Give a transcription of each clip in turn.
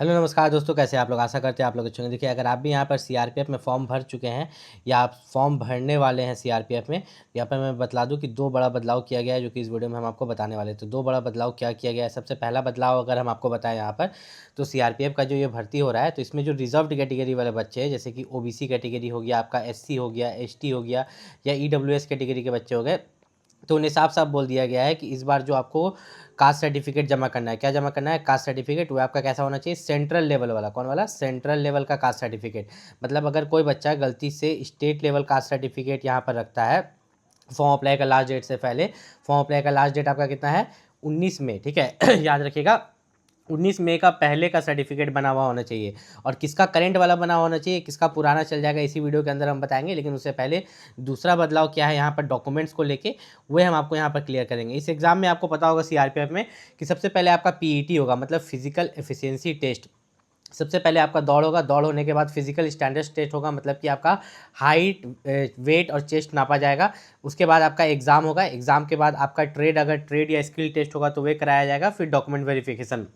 Hello नमस्कार दोस्तों, कैसे आप लोग। आशा करते हैं आप लोग अच्छे होंगे। देखिए, अगर आप भी यहाँ पर सीआरपीएफ में फॉर्म भर चुके हैं या आप फॉर्म भरने वाले हैं सीआरपीएफ में, यहाँ पर मैं बतला दूं कि दो बड़ा बदलाव किया गया है जो कि इस वीडियो में हम आपको बताने वाले हैं। तो दो बड़ा बदलाव क्या किया गया है। सबसे पहला बदलाव अगर हम आपको बताएं यहाँ पर, तो सीआरपीएफ का जो ये भर्ती हो रहा है, तो इसमें जो रिजर्व्ड कैटेगरी वाले बच्चे हैं, जैसे कि ओबीसी कैटेगरी हो गया, आपका एससी हो गया, एसटी हो गया, या ईडब्ल्यूएस कैटेगरी के बच्चे हो गए, तो उन्हें साफ साफ बोल दिया गया है कि इस बार जो आपको कास्ट सर्टिफिकेट जमा करना है, क्या जमा करना है, कास्ट सर्टिफिकेट। वो आपका कैसा होना चाहिए, सेंट्रल लेवल वाला। कौन वाला, सेंट्रल लेवल का कास्ट सर्टिफिकेट। मतलब अगर कोई बच्चा गलती से स्टेट लेवल कास्ट सर्टिफिकेट यहाँ पर रखता है फॉर्म अप्लाई का लास्ट डेट से पहले, फॉर्म अप्लाई का लास्ट डेट आपका कितना है, 19 में, ठीक है। याद रखिएगा, 19 मई का पहले का सर्टिफिकेट बना हुआ होना चाहिए। और किसका करंट वाला बना होना चाहिए, किसका पुराना चल जाएगा, इसी वीडियो के अंदर हम बताएंगे। लेकिन उससे पहले दूसरा बदलाव क्या है यहाँ पर डॉक्यूमेंट्स को लेके, वो हम आपको यहाँ पर क्लियर करेंगे। इस एग्जाम में आपको पता होगा सीआरपीएफ में कि सबसे पहले आपका पीईटी होगा, मतलब फिजिकल एफिशिएंसी टेस्ट। सबसे पहले आपका दौड़ होगा, दौड़ होने के बाद फिजिकल स्टैंडर्ड्स टेस्ट होगा, मतलब कि आपका हाइट, वेट और चेस्ट नापा जाएगा। उसके बाद आपका एग्जाम होगा, एग्जाम के बाद आपका ट्रेड, अगर ट्रेड या स्किल टेस्ट होगा तो वे कराया जाएगा। फिर डॉक्यूमेंट वेरिफिकेशन,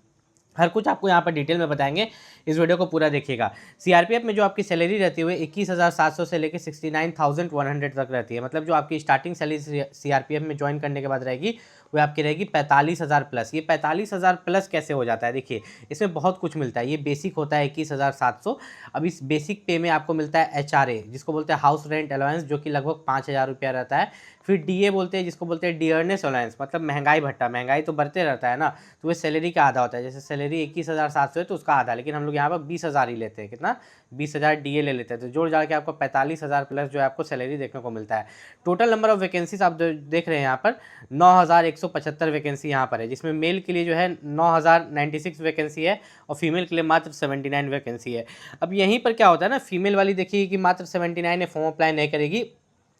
हर कुछ आपको यहाँ पर डिटेल में बताएंगे। इस वीडियो को पूरा देखिएगा। सीआरपीएफ में जो आपकी सैलरी रहती है 21,700 से लेकर 69,100 तक रहती है। मतलब जो आपकी स्टार्टिंग सैलरी सीआरपीएफ में ज्वाइन करने के बाद रहेगी, वो आपकी रहेगी 45,000 प्लस। ये 45,000 प्लस कैसे हो जाता है, देखिए इसमें बहुत कुछ मिलता है। ये बेसिक होता है 21,700। अब इस बेसिक पे में आपको मिलता है एचआरए, जिसको बोलते हैं हाउस रेंट अलाउंस, जो कि लगभग 5,000 रुपया रहता है। फिर डीए बोलते हैं, जिसको बोलते हैं डियरनेस अलाउंस, मतलब महंगाई भत्ता। महंगाई तो बढ़ते रहता है ना, तो वो सैलरी का आधा होता है। जैसे सैलरी 21,700 है तो उसका आधा, लेकिन हम लोग यहाँ पर 20,000 ही लेते हैं। कितना, 20,000 डीए ले लेते हैं। तो जोड़ जाड़ के आपको 45,000 प्लस जो है आपको सैलरी देखने को मिलता है। टोटल नंबर ऑफ वैकेंसीज आप देख रहे हैं यहाँ पर 9,175 वैकेंसी यहाँ पर है, जिसमें मेल के लिए जो है 9,096 वैकेंसी है और फीमेल के लिए मात्र 79 वैकेंसी है। अब यहीं पर क्या होता है ना, फीमेल वाली देखिए कि मात्र 79 है, फॉर्म अप्लाई नहीं करेगी,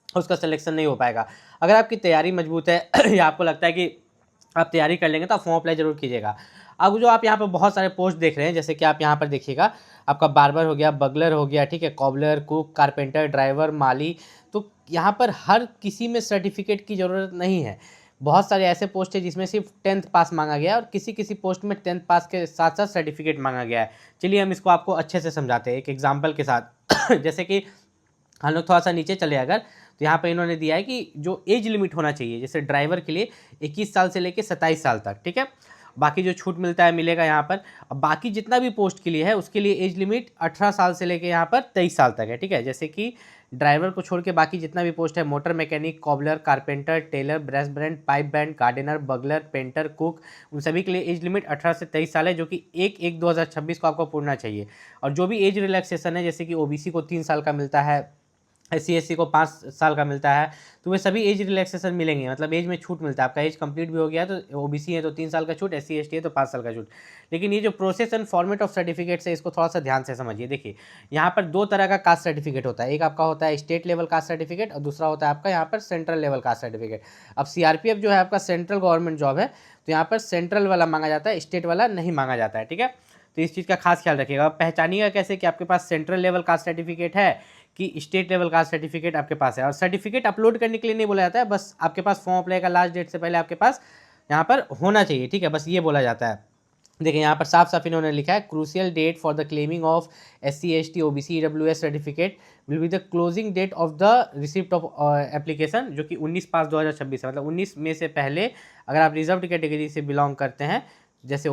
उसका सिलेक्शन नहीं हो पाएगा। अगर आपकी तैयारी मजबूत है या आपको लगता है कि आप तैयारी कर लेंगे तो आप फॉर्म अप्लाई जरूर कीजिएगा। अब जो आप यहाँ पर बहुत सारे पोस्ट देख रहे हैं, जैसे कि आप यहाँ पर देखिएगा, आपका बार्बर हो गया, बगलर हो गया, ठीक है, कॉबलर, कुक, कारपेंटर, ड्राइवर, माली। तो यहाँ पर हर किसी में सर्टिफिकेट की ज़रूरत नहीं है। बहुत सारे ऐसे पोस्ट है जिसमें सिर्फ 10th पास मांगा गया है और किसी किसी पोस्ट में 10th पास के साथ साथ सर्टिफिकेट मांगा गया है। चलिए हम इसको आपको अच्छे से समझाते हैं एक एग्जाम्पल के साथ। जैसे कि हम लोग थोड़ा सा नीचे चले अगर, तो यहाँ पर इन्होंने दिया है कि जो एज लिमिट होना चाहिए, जैसे ड्राइवर के लिए 21 साल से लेकर 27 साल तक, ठीक है। बाकी जो छूट मिलता है मिलेगा यहाँ पर। अब बाकी जितना भी पोस्ट के लिए है उसके लिए एज लिमिट 18 साल से लेकर यहाँ पर 23 साल तक है, ठीक है। जैसे कि ड्राइवर को छोड़ के बाकी जितना भी पोस्ट है, motor mechanic, cobbler, carpenter, tailor, brush band, pipe band, gardener, bugler, painter, cook, उन सभी के लिए एज लिमिट 18 से 23 साल है, जो कि 1/1/2026 को आपको पूरना चाहिए। और जो भी एज रिलैक्सेशन है, जैसे कि ओबीसी को 3 साल का मिलता है, SC/SC को 5 साल का मिलता है, तो वे सभी एज रिलैक्सेशन मिलेंगे। मतलब एज में छूट मिलता है। आपका एज कंप्लीट भी हो गया तो ओबीसी है तो 3 साल का छूट, SC/ST है तो 5 साल का छूट। लेकिन ये जो process and format of certificates है, इसको थोड़ा सा ध्यान से समझिए। देखिए यहाँ पर दो तरह का कास्ट सर्टिफिकेट होता है। एक आपका होता है स्टेट लेवल कास्ट सर्टिफिकेट और दूसरा होता है आपका यहाँ पर सेंट्रल लेवल कास्ट सर्टिफिकेट। अब सीआरपीएफ जो है आपका सेंट्रल गवर्नमेंट जॉब है, तो यहाँ पर सेंट्रल वाला मांगा जाता है, स्टेट वाला नहीं मांगा जाता है, ठीक है। तो इस चीज़ का खास ख्याल रखिएगा। पहचानिएगा कैसे कि आपके पास सेंट्रल लेवल कास्ट सर्टिफिकेट है कि स्टेट लेवल का सर्टिफिकेट आपके पास है। और सर्टिफिकेट अपलोड करने के लिए नहीं बोला जाता है, बस आपके पास फॉर्म अप्लाई का लास्ट डेट से पहले आपके पास यहाँ पर होना चाहिए, ठीक है, बस ये बोला जाता है। देखिए यहाँ पर साफ साफ इन्होंने लिखा है, crucial date for the claiming of SC/ST OBC EWS certificate will be the closing date of the receipt of application, जो कि 19/5/2026 है। मतलब 19 में से पहले अगर आप रिजर्व्ड कैटेगरी से बिलोंग करते हैं, जैसे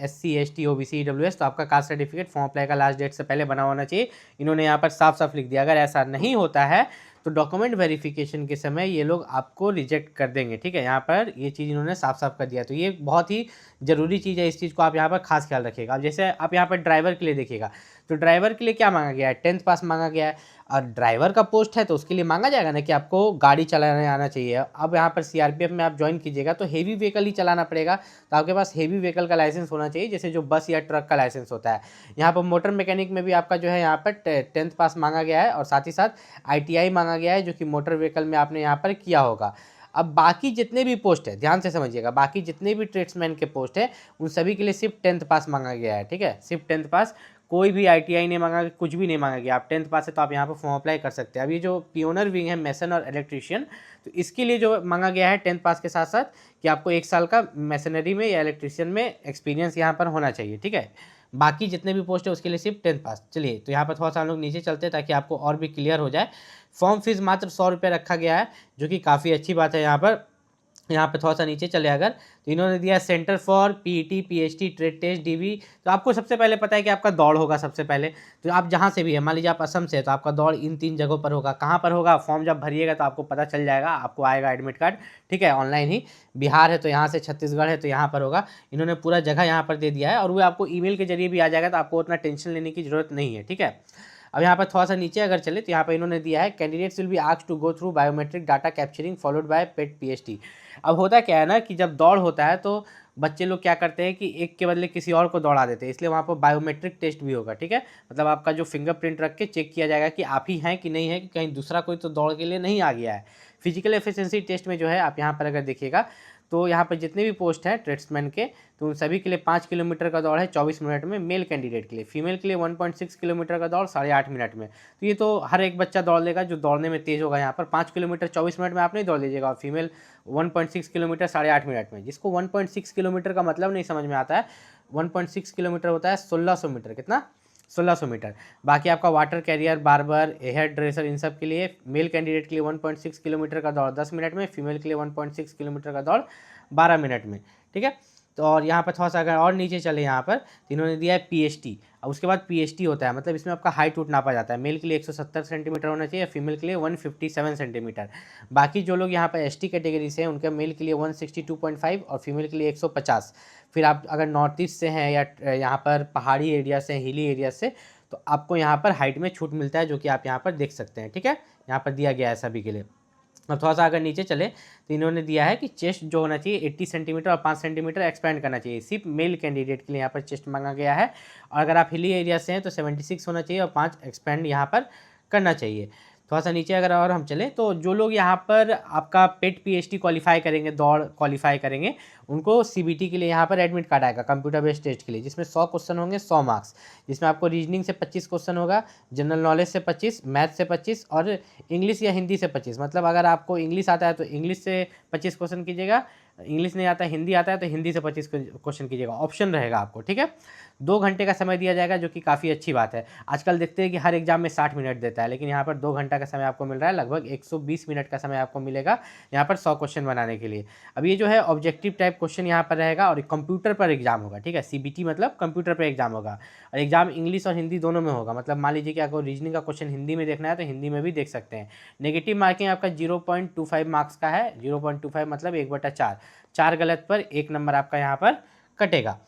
SC/ST OBC EWS, तो आपका कास्ट सर्टिफिकेट फॉर्म अप्लाई का लास्ट डेट से पहले बना होना चाहिए। इन्होंने यहाँ पर साफ साफ लिख दिया। अगर ऐसा नहीं होता है तो डॉक्यूमेंट वेरिफिकेशन के समय ये लोग आपको रिजेक्ट कर देंगे, ठीक है। यहाँ पर ये चीज़ इन्होंने साफ साफ कर दिया। तो ये बहुत ही ज़रूरी चीज़ है, इस चीज़ को आप यहाँ पर खास ख्याल रखिएगा। अब जैसे आप यहाँ पर ड्राइवर के लिए देखिएगा, तो ड्राइवर के लिए क्या मांगा गया है, 10th पास मांगा गया है। और ड्राइवर का पोस्ट है तो उसके लिए मांगा जाएगा ना कि आपको गाड़ी चलाने आना चाहिए। अब यहाँ पर सीआरपीएफ में आप ज्वाइन कीजिएगा तो हेवी व्हीकल ही चलाना पड़ेगा, तो आपके पास हेवी व्हीकल का लाइसेंस होना चाहिए, जैसे जो बस या ट्रक का लाइसेंस होता है। यहाँ पर मोटर मैकेनिक में भी आपका जो है यहाँ पर 10th पास मांगा गया है और साथ ही साथ ITI मांगा गया है, जो कि मोटर व्हीकल में आपने यहाँ पर किया होगा। अब बाकी जितने भी पोस्ट है, ध्यान से समझिएगा, बाकी जितने भी ट्रेड्समैन के पोस्ट है उन सभी के लिए सिर्फ 10th पास मांगा गया है, ठीक है, सिर्फ 10th पास। कोई भी ITI नहीं मांगा, कुछ भी नहीं मांगा गया। आप 10th पास है तो आप यहाँ पर फॉर्म अप्लाई कर सकते हैं। अब ये जो पियोनर विंग है, मैसन और इलेक्ट्रीशियन, तो इसके लिए जो मांगा गया है 10th पास के साथ साथ कि आपको 1 साल का मैसनरी में या इलेक्ट्रीशियन में एक्सपीरियंस यहाँ पर होना चाहिए, ठीक है। बाकी जितने भी पोस्ट है उसके लिए सिर्फ 10th पास। चलिए तो यहाँ पर थोड़ा सा हम लोग नीचे चलते हैं ताकि आपको और भी क्लियर हो जाए। फॉर्म फीस मात्र 100 रुपये रखा गया है, जो कि काफ़ी अच्छी बात है। यहाँ पे थोड़ा सा नीचे चले अगर, तो इन्होंने दिया centre for PET, PhD, trade test, DV. तो आपको सबसे पहले पता है कि आपका दौड़ होगा सबसे पहले। तो आप जहाँ से भी है, मान लीजिए आप असम से है, तो आपका दौड़ इन 3 जगहों पर होगा। कहाँ पर होगा, फॉर्म जब भरिएगा तो आपको पता चल जाएगा, आपको आएगा एडमिट कार्ड, ठीक है, ऑनलाइन ही। बिहार है तो यहाँ से, छत्तीसगढ़ है तो यहाँ पर होगा। इन्होंने पूरा जगह यहाँ पर दे दिया है, और वो आपको ईमेल के जरिए भी आ जाएगा, तो आपको उतना टेंशन लेने की जरूरत नहीं है, ठीक है। अब यहाँ पर थोड़ा सा नीचे अगर चले तो यहाँ पर इन्होंने दिया है candidates will be asked to go through biometric data capturing followed by PET PhD. अब होता क्या है ना कि जब दौड़ होता है तो बच्चे लोग क्या करते हैं कि एक के बदले किसी और को दौड़ा देते हैं, इसलिए वहाँ पर बायोमेट्रिक टेस्ट भी होगा, ठीक है। मतलब आपका जो फिंगरप्रिंट रख के चेक किया जाएगा कि आप ही हैं कि नहीं है, कि कहीं दूसरा कोई तो दौड़ के लिए नहीं आ गया है। फिजिकल एफिशिएंसी टेस्ट में जो है, आप यहाँ पर अगर देखिएगा तो यहाँ पर जितने भी पोस्ट हैं ट्रेड्समैन के, तो उन सभी के लिए 5 किलोमीटर का दौड़ है 24 मिनट में मेल कैंडिडेट के लिए। फीमेल के लिए 1.6 किलोमीटर का दौड़ 8.5 मिनट में। तो ये तो हर एक बच्चा दौड़ लेगा जो दौड़ने में तेज़ होगा। यहाँ पर 5 किलोमीटर 24 मिनट में आप नहीं दौड़ लीजिएगा, और फीमेल 1.6 किलोमीटर 8.5 मिनट में। जिसको 1.6 किलोमीटर का मतलब नहीं समझ में आता है, 1.6 किलोमीटर होता है 1600 मीटर। कितना? 1600 मीटर। बाकी आपका water carrier, barber, hair dresser, इन सब के लिए मेल कैंडिडेट के लिए 1.6 किलोमीटर का दौड़ 10 मिनट में, फीमेल के लिए 1.6 किलोमीटर का दौड़ 12 मिनट में, ठीक है। तो और यहाँ पर थोड़ा सा अगर और नीचे चले, यहाँ पर तो इन्होंने दिया है पीएचटी। अब उसके बाद पीएचटी होता है, मतलब इसमें आपका हाइट उठ नापा जाता है। मेल के लिए 170 सेंटीमीटर होना चाहिए, फीमेल के लिए 157 सेंटीमीटर। बाकी जो लोग यहाँ पर एसटी कैटेगरी से हैं उनके मेल के लिए 162.5 और फीमेल के लिए 150। फिर आप अगर नॉर्थ ईस्ट से हैं या यहाँ पर पहाड़ी एरिया से, हिली एरिया से, तो आपको यहाँ पर हाइट में छूट मिलता है, जो कि आप यहाँ पर देख सकते हैं, ठीक है। यहाँ पर दिया गया है सभी के लिए। अब थोड़ा सा अगर नीचे चले तो इन्होंने दिया है कि चेस्ट जो होना चाहिए 80 सेंटीमीटर और 5 सेंटीमीटर एक्सपेंड करना चाहिए। सिर्फ मेल कैंडिडेट के लिए यहाँ पर चेस्ट मांगा गया है। और अगर आप हिली एरिया से हैं तो 76 होना चाहिए और 5 एक्सपेंड यहाँ पर करना चाहिए। थोड़ा सा नीचे अगर और हम चलें तो जो लोग यहाँ पर आपका पेट पीएचडी क्वालिफाई करेंगे, दौड़ क्वालिफाई करेंगे, उनको सीबीटी के लिए यहाँ पर एडमिट कार्ड आएगा कंप्यूटर बेस्ड टेस्ट के लिए, जिसमें 100 क्वेश्चन होंगे, 100 मार्क्स। जिसमें आपको रीजनिंग से 25 क्वेश्चन होगा, जनरल नॉलेज से 25, मैथ से 25 और इंग्लिश या हिंदी से 25। मतलब अगर आपको इंग्लिश आता है तो इंग्लिश से 25 क्वेश्चन कीजिएगा, इंग्लिश नहीं आता, हिंदी आता है तो हिंदी से 25 क्वेश्चन कीजिएगा। ऑप्शन रहेगा आपको, ठीक है। 2 घंटे का समय दिया जाएगा, जो कि काफ़ी अच्छी बात है। आजकल देखते हैं कि हर एग्जाम में 60 मिनट देता है, लेकिन यहाँ पर 2 घंटा का समय आपको मिल रहा है। लगभग 120 मिनट का समय आपको मिलेगा यहाँ पर 100 क्वेश्चन बनाने के लिए। अब ये जो है ऑब्जेक्टिव टाइप क्वेश्चन यहाँ पर रहेगा, और कंप्यूटर पर एग्जाम होगा, ठीक है। सीबीटी मतलब कंप्यूटर पर एग्जाम होगा, और एग्जाम इंग्लिश और हिंदी दोनों में होगा। मतलब मान लीजिए कि आपको रीजनिंग का क्वेश्चन हिंदी में देखना है तो हिंदी में भी देख सकते हैं। नेगेटिव मार्किंग आपका 0.25 मार्क्स का है। 0.25 मतलब 1/4। 4 गलत पर 1 नंबर आपका यहाँ पर कटेगा।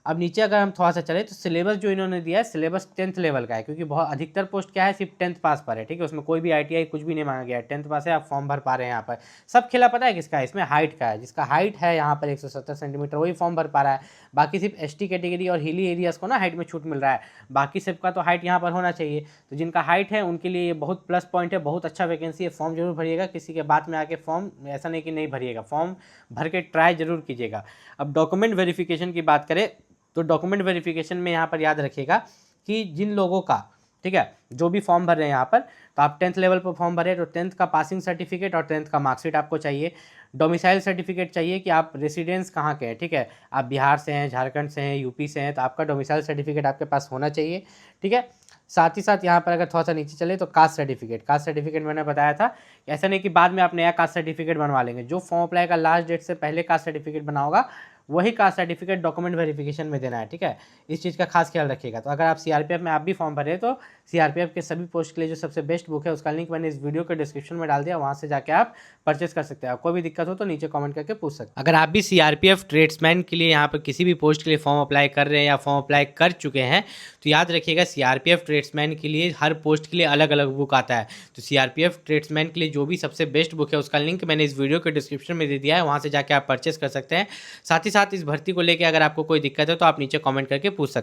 अब नीचे अगर हम थोड़ा सा चले तो सिलेबस जो इन्होंने दिया है, सिलेबस 10th लेवल का है, क्योंकि बहुत अधिकतर पोस्ट क्या है, सिर्फ 10th पास पर है, ठीक है। उसमें कोई भी आईटीआई कुछ भी नहीं मांगा गया है, 10th पास है, आप फॉर्म भर पा रहे हैं यहाँ पर। सब खेला पता है किसका है, इसमें हाइट का है। जिसका हाइट है यहाँ पर 170 सेंटीमीटर वही फॉर्म भर पा रहा है। बाकी सिर्फ एसटी कैटेगरी और हिली एरियाज को ना हाइट में छूट मिल रहा है, बाकी सबका तो हाइट यहाँ पर होना चाहिए। तो जिनका हाइट है उनके लिए ये बहुत प्लस पॉइंट है, बहुत अच्छा वैकेंसी है। फॉर्म जरूर भरिएगा, किसी के बाद में आके फॉर्म ऐसा नहीं कि नहीं भरिएगा, फॉर्म भर के ट्राई जरूर कीजिएगा। अब डॉक्यूमेंट वेरिफिकेशन की बात करें तो डॉक्यूमेंट वेरिफिकेशन में यहाँ पर याद रखिएगा कि जिन लोगों का, ठीक है, जो भी फॉर्म भर रहे हैं यहाँ पर, तो आप 10th लेवल पर फॉर्म भरे तो 10th का पासिंग सर्टिफिकेट और 10th का मार्कशीट आपको चाहिए। डोमिसाइल सर्टिफिकेट चाहिए कि आप रेसिडेंस कहाँ के हैं, ठीक है। आप बिहार से हैं, झारखंड से हैं, यूपी से हैं, तो आपका डोमिसाइल सर्टिफिकेट आपके पास होना चाहिए, ठीक है। साथ ही साथ यहाँ पर अगर थोड़ा सा नीचे चले तो कास्ट सर्टिफिकेट। कास्ट सर्टिफिकेट मैंने बताया था, ऐसा नहीं कि बाद में आप नया कास्ट सर्टिफिकेट बनवा लेंगे। जो फॉर्म अप्लाई का लास्ट डेट से पहले कास्ट सर्टिफिकेट बना होगा वही कास्ट सर्टिफिकेट डॉक्यूमेंट वेरिफिकेशन में देना है, ठीक है। इस चीज़ का खास ख्याल रखिएगा। तो अगर आप सीआरपीएफ में आप भी फॉर्म भरे तो सीआरपीएफ के सभी पोस्ट के लिए जो सबसे बेस्ट बुक है उसका लिंक मैंने इस वीडियो के डिस्क्रिप्शन में डाल दिया, वहाँ से जाके आप परचेस कर सकते हैं। कोई भी दिक्कत हो तो नीचे कमेंट करके पूछ सकते हैं। अगर आप भी सीआरपीएफ ट्रेड्समैन के लिए यहाँ पर किसी भी पोस्ट के लिए फॉर्म अप्लाई कर रहे हैं या फॉर्म अप्लाई कर चुके हैं तो याद रखिएगा सीआरपीएफ ट्रेड्समैन के लिए हर पोस्ट के लिए अलग अलग बुक आता है। तो सीआरपीएफ ट्रेड्समैन के लिए जो भी सबसे बेस्ट बुक है उसका लिंक मैंने इस वीडियो के डिस्क्रिप्शन में दे दिया है, वहाँ से जाके आप परचेस कर सकते हैं। साथ ही साथ इस भर्ती को लेकर अगर आपको कोई दिक्कत है तो आप नीचे कमेंट करके पूछ सकते हैं।